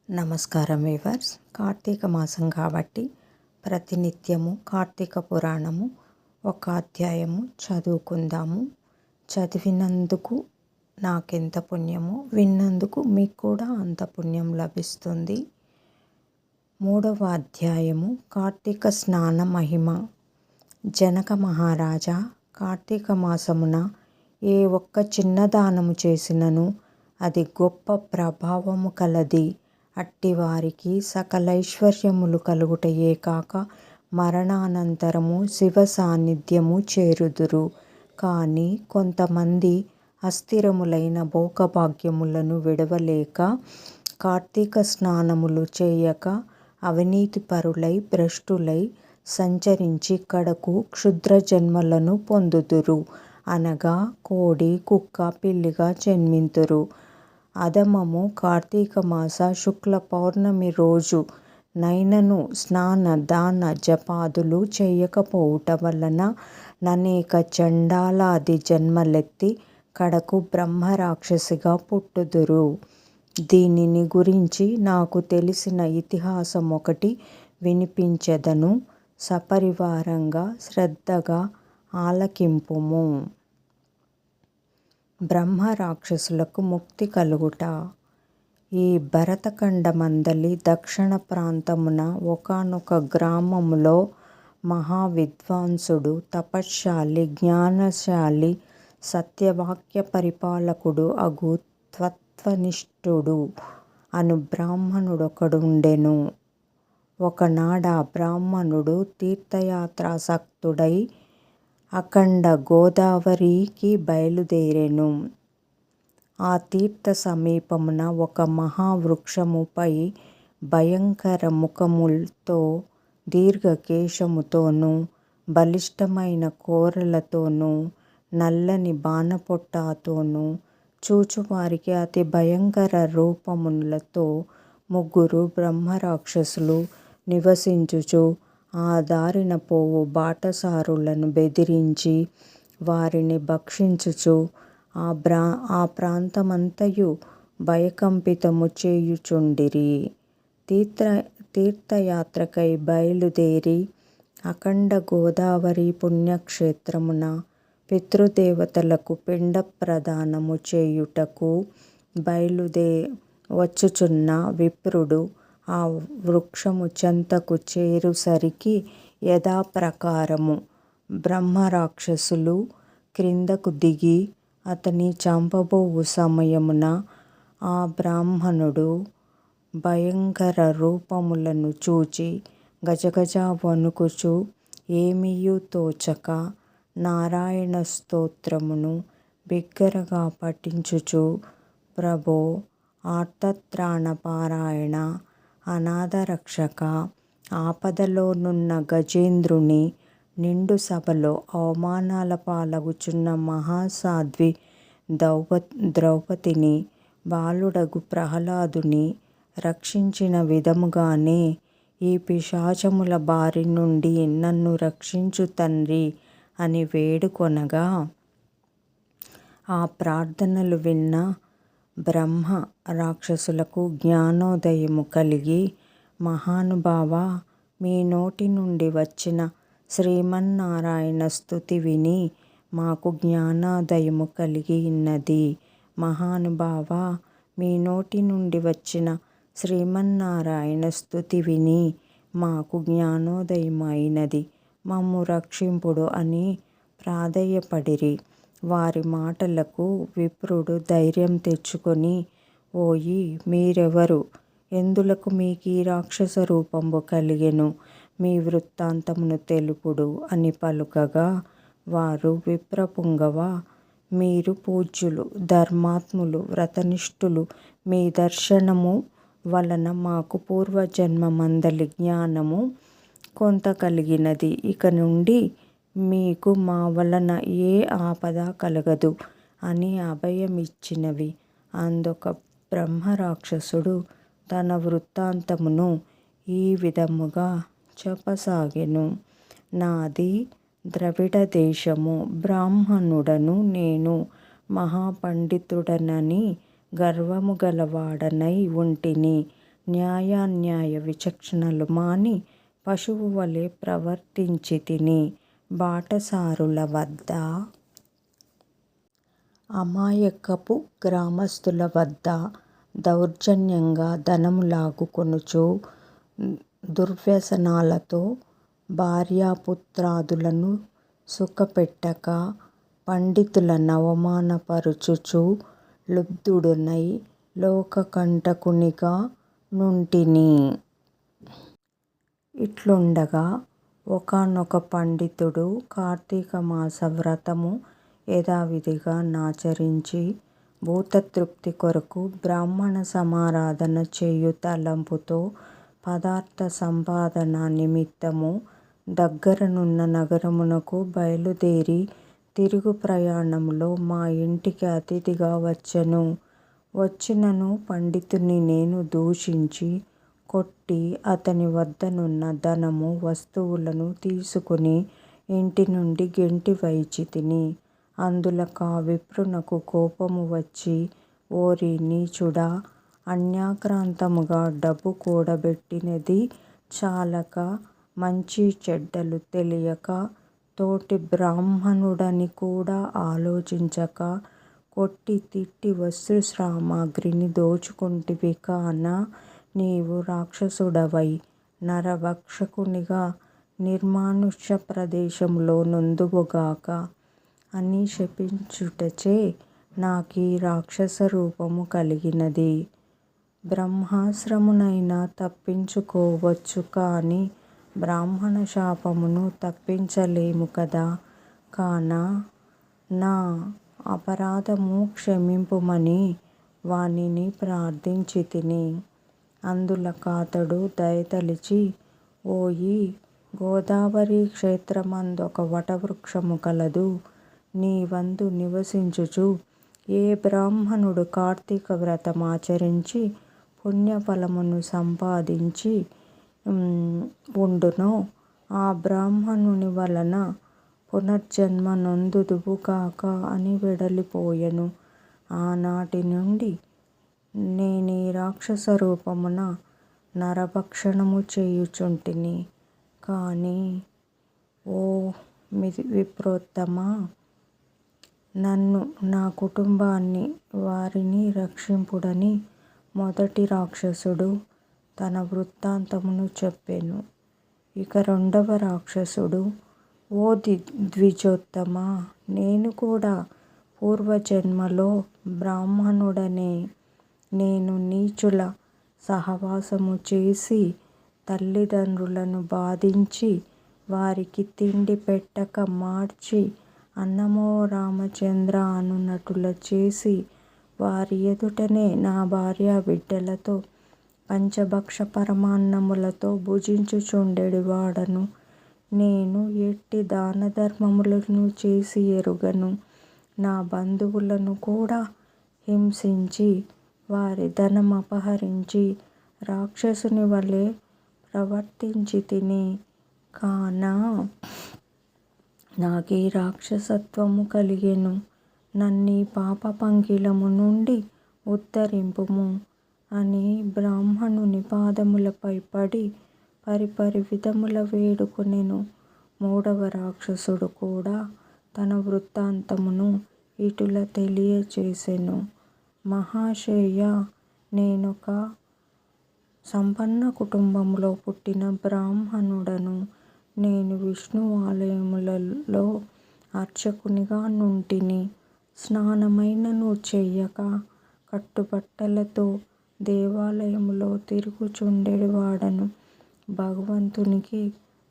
నమస్కారం వీవర్స్. కార్తీక మాసం కాబట్టి ప్రతినిత్యము కార్తీక పురాణము ఒక అధ్యాయము చదువుకుందాము. చదివినందుకు నాకెంత పుణ్యమో విన్నందుకు మీకు కూడా అంత పుణ్యం లభిస్తుంది. 3వ అధ్యాయము కార్తీక స్నాన మహిమ. జనక మహారాజా, కార్తీక మాసమున ఏ ఒక్క చిన్న దానము చేసినను అది గొప్ప ప్రభావము కలది. అట్టివారికి సకలైశ్వర్యములు కలుగుటయే కాక మరణానంతరము శివ సాన్నిధ్యము చేరుదురు. కానీ కొంతమంది అస్థిరములైన భోగభాగ్యములను విడవలేక కార్తీక స్నానములు చేయక అవినీతిపరులై భ్రష్టులై సంచరించి కడకు క్షుద్ర జన్మలను పొందుదురు. అనగా కోడి, కుక్క, పిల్లిగా జన్మింతురు. అధమము కార్తీక మాస శుక్ల పౌర్ణమి రోజు నైనను స్నాన దాన జపాదులు చేయకపోవుట వలన ననేక చండాలాది జన్మలెత్తి కడకు బ్రహ్మరాక్షసిగా పుట్టుదురు. దీనిని గురించి నాకు తెలిసిన ఇతిహాసం ఒకటి వినిపించెదను. సపరివారంగా శ్రద్ధగా ఆలకింపుము. బ్రహ్మరాక్షసులకు ముక్తి కలుగుట. ఈ భరతఖండమందలి దక్షిణ ప్రాంతమున ఒకానొక గ్రామములో మహావిద్వాంసుడు, తపశ్శాలి, జ్ఞానశాలి, సత్యవాక్య పరిపాలకుడు అగు తత్వనిష్ఠుడు అను బ్రాహ్మణుడొకడుండెను. ఒకనాడా బ్రాహ్మణుడు తీర్థయాత్రాసక్తుడై అఖండ గోదావరికి బయలుదేరెను. ఆ తీర్థ సమీపమున ఒక మహావృక్షముపై భయంకర ముఖముతో, దీర్ఘకేశముతోనూ, బలిష్టమైన కోరలతోనూ, నల్లని బాణపొట్టతోనూ, చూచువారికి అతి భయంకర రూపములతో 3 బ్రహ్మరాక్షసులు నివసించుచు ఆ దారిన పోవు బాటసారులను బెదిరించి వారిని భక్షించుచు ఆ ప్రాంతమంతయు భయకంపితము చేయుచుండిరి. తీర్థయాత్రకై బయలుదేరి అఖండ గోదావరి పుణ్యక్షేత్రమున పితృదేవతలకు పిండ ప్రదానము చేయుటకు వచ్చుచున్న విప్రుడు ఆ వృక్షము చెంతకు చేరుసరికి యథాప్రకారము బ్రహ్మరాక్షసులు క్రిందకు దిగి అతని చంపబోవు సమయమున ఆ బ్రాహ్మణుడు భయంకర రూపములను చూచి గజగజ వణుకుచు ఏమియు తోచక నారాయణ స్తోత్రమును బిగ్గరగా పఠించుచు ప్రభో, ఆర్తత్రాణపారాయణ, అనాథరక్షక, ఆపదలోనున్న గజేంద్రుని, నిండు సభలో అవమానాల పాలగుచున్న మహాసాధ్వి ద్రౌపదిని, బాలుడగు ప్రహ్లాదుని రక్షించిన విధముగానే ఈ పిశాచముల బారి నుండి నన్ను రక్షించు తండ్రి అని వేడుకొనగా ఆ ప్రార్థనలు విన్న బ్రహ్మ రాక్షసులకు జ్ఞానోదయము కలిగి, మహానుభావా, మీ నోటి నుండి వచ్చిన శ్రీమన్నారాయణ స్తుతి విని మాకు జ్ఞానోదయము కలిగి ఉన్నది. మహానుభావా, మీ నోటి నుండి వచ్చిన శ్రీమన్నారాయణ స్తుతి విని మాకు జ్ఞానోదయము అయినది. మమ్ము రక్షింపుడు అని ప్రాధేయపడిరి. వారి మాటలకు విప్రుడు ధైర్యం తెచ్చుకొని, ఓయి, మీరెవరు? ఎందులకు మీకీ రాక్షస రూపంబు కలిగెను? మీ వృత్తాంతమును తెలుపుడు అని పలుకగా వారు, విప్రపుంగవా, మీరు పూజ్యులు, ధర్మాత్ములు, వ్రతనిష్ఠులు. మీ దర్శనము వలన మాకు పూర్వజన్మమందలి జ్ఞానము కొంత కలిగినది. ఇక నుండి మీకు మా వలన ఏ ఆపద కలగదు అని అభయమిచ్చినవి. అందొక బ్రహ్మరాక్షసుడు తన వృత్తాంతమును ఈ విధముగా చెప్పసాగెను. నాది ద్రవిడ దేశము. బ్రాహ్మణుడను నేను. మహాపండితుడనని గర్వము గలవాడనై ఉంటిని. న్యాయాన్యాయ విచక్షణలు మాని పశువు వలె ప్రవర్తించితిని. బాటసారుల వద్ద, అమాయకపు గ్రామస్థుల వద్ద దౌర్జన్యంగా ధనము లాగుకొనుచు, దుర్వ్యసనాలతో భార్యాపుత్రాదులను సుఖపెట్టక, పండితులను అవమానపరచుచు లుబ్ధుడనై లోకకంటకునిగా నుంటిని. ఇట్లుండగా ఒకానొక పండితుడు కార్తీకమాస వ్రతము యథావిధిగా నాచరించి భూతతృప్తి కొరకు బ్రాహ్మణ సమారాధన చేయు తలంపుతో పదార్థ సంపాదన నిమిత్తము దగ్గరనున్న నగరమునకు బయలుదేరి తిరుగు ప్రయాణములో మా ఇంటికి అతిథిగా వచ్చెను. వచ్చినను పండితుని నేను దూషించి, కొట్టి అతని వద్దనున్న ధనము వస్తువులను తీసుకుని ఇంటి నుండి గెంటి వైచితిని. అందులకా విప్రునకు కోపము వచ్చి, ఓరి నీచుడా, అన్యాక్రాంతముగా డబ్బు కూడబెట్టినది చాలక, మంచి చెడ్డలు తెలియక, తోటి బ్రాహ్మణుడని కూడా ఆలోచించక, కొట్టి తిట్టి వస్తు సామగ్రిని దోచుకొంటివి కాన, నీవు రాక్షసుడవై నరభక్షకునిగా నిర్మానుష్య ప్రదేశములో నొందువుగాక అని శపించుటచే నాకీ రాక్షస రూపము కలిగినది. బ్రహ్మాశ్రమునైనా తప్పించుకోవచ్చు కాని బ్రాహ్మణ శాపమును తప్పించలేము కదా. కాన నా అపరాధము క్షమింపుమని వానిని ప్రార్థించితిని. అందులకాతడు దయతలిచి, ఓయి, గోదావరీ క్షేత్రమందొక వటవృక్షము కలదు. నీవందు నివసించుచు ఏ బ్రాహ్మణుడు కార్తీక వ్రతమాచరించి పుణ్యఫలమును సంపాదించి ఉండునో ఆ బ్రాహ్మణుని వలన పునర్జన్మ నొందుదువుగాక అని వెడలిపోయెను. ఆనాటి నుండి నేనీ రాక్షస రూపమున నరభక్షణము చేయుచుంటిని. కాని ఓ విప్రోత్తమా, నన్ను, నా కుటుంబాన్ని, వారిని రక్షింపుడని మొదటి రాక్షసుడు తన వృత్తాంతమును చెప్పెను. ఇక రెండవ రాక్షసుడు, ఓ ద్విజోత్తమా, నేను కూడా పూర్వజన్మలో బ్రాహ్మణుడనే. నేను నీచుల సహవాసము చేసి తల్లిదండ్రులను బాధించి వారికి తిండి పెట్టక మార్చి అన్నమో రామచంద్ర అనునటుల చేసి వారి ఎదుటనే నా భార్యా బిడ్డలతో పంచభక్ష పరమాన్నములతో భుజించుచుండెడివాడను. నేను ఎట్టి దానధర్మములను చేసి ఎరుగను. నా బంధువులను కూడా హింసించి వారి ధనమపహరించి రాక్షసుని వలె ప్రవర్తించితిని. కాన నాకీ రాక్షసత్వము కలిగెను. నన్నీ పాప పంకిలము నుండి ఉద్ధరింపుము అని బ్రాహ్మణుని పాదములపై పడి పరిపరి విధముల వేడుకొనెను. మూడవ రాక్షసుడు కూడా తన వృత్తాంతమును ఇటుల తెలియచేసెను. మహాశయ, నేనొక సంపన్న కుటుంబములో పుట్టిన బ్రాహ్మణుడను. నేను విష్ణు ఆలయములలో అర్చకునిగా నుంటిని. స్నానమైనను చెయ్యక కట్టుబట్టలతో దేవాలయములో తిరుగుచుండెడివాడను. భగవంతునికి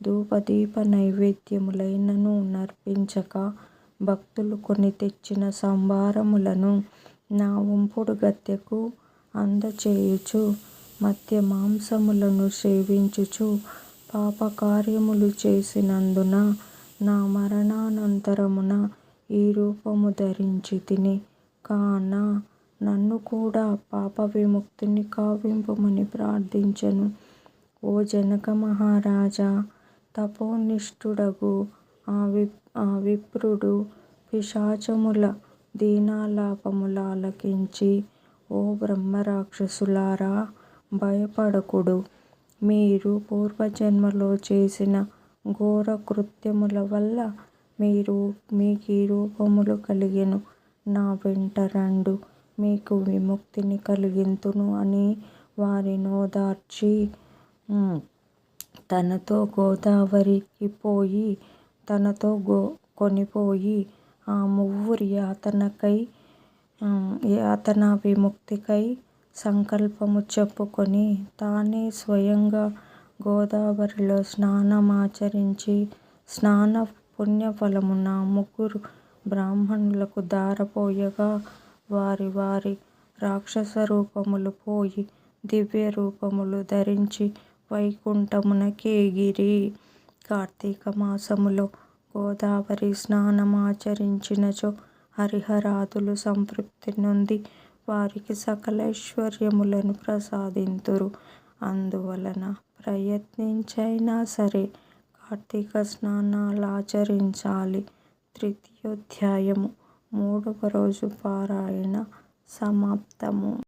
ధూపదీప నైవేద్యములైనను నర్పించక భక్తులు కొని తెచ్చిన సంభారములను నా ఉంపుడు గత్తెకు అందచేయుచు మత్స్య మాంసములను సేవించుచు పాపకార్యములు చేసినందున నా మరణానంతరమున ఈ రూపము ధరించితిని. కాన నన్ను కూడా పాప విముక్తిని కావింపుమని ప్రార్థించెను. ఓ జనక మహారాజా, తపోనిష్ఠుడగు ఆ విప్రుడు పిశాచముల దీనాలాపములాలకించి, ఓ బ్రహ్మరాక్షసులారా, భయపడకుడు. మీరు పూర్వజన్మలో చేసిన ఘోర కృత్యముల వల్ల మీకీ రూపములు కలిగెను. నా వెంట రండు, మీకు విముక్తిని కలిగింతును అని వారినోదార్చి తనతో గోదావరికి పోయి తనతో కొనిపోయి ఆ మువ్వురి యాతనా విముక్తికై సంకల్పము చెప్పుకొని తానే స్వయంగా గోదావరిలో స్నానమాచరించి స్నాన పుణ్యఫలమున ముగ్గురు బ్రాహ్మణులకు ధారపోయగా వారి వారి రాక్షస రూపములు పోయి దివ్య రూపములు ధరించి వైకుంఠమునకేగిరి. కార్తీక మాసములో గోదావరి స్నానమాచరించినచో హరిహరాదులు సంతృప్తి నొంది వారికి సకలైశ్వర్యములను ప్రసాదింతురు. అందువలన ప్రయత్నించైనా సరే కార్తీక స్నానాలాచరించాలి. తృతీయోధ్యాయము 3వ రోజు పారాయణ సమాప్తము.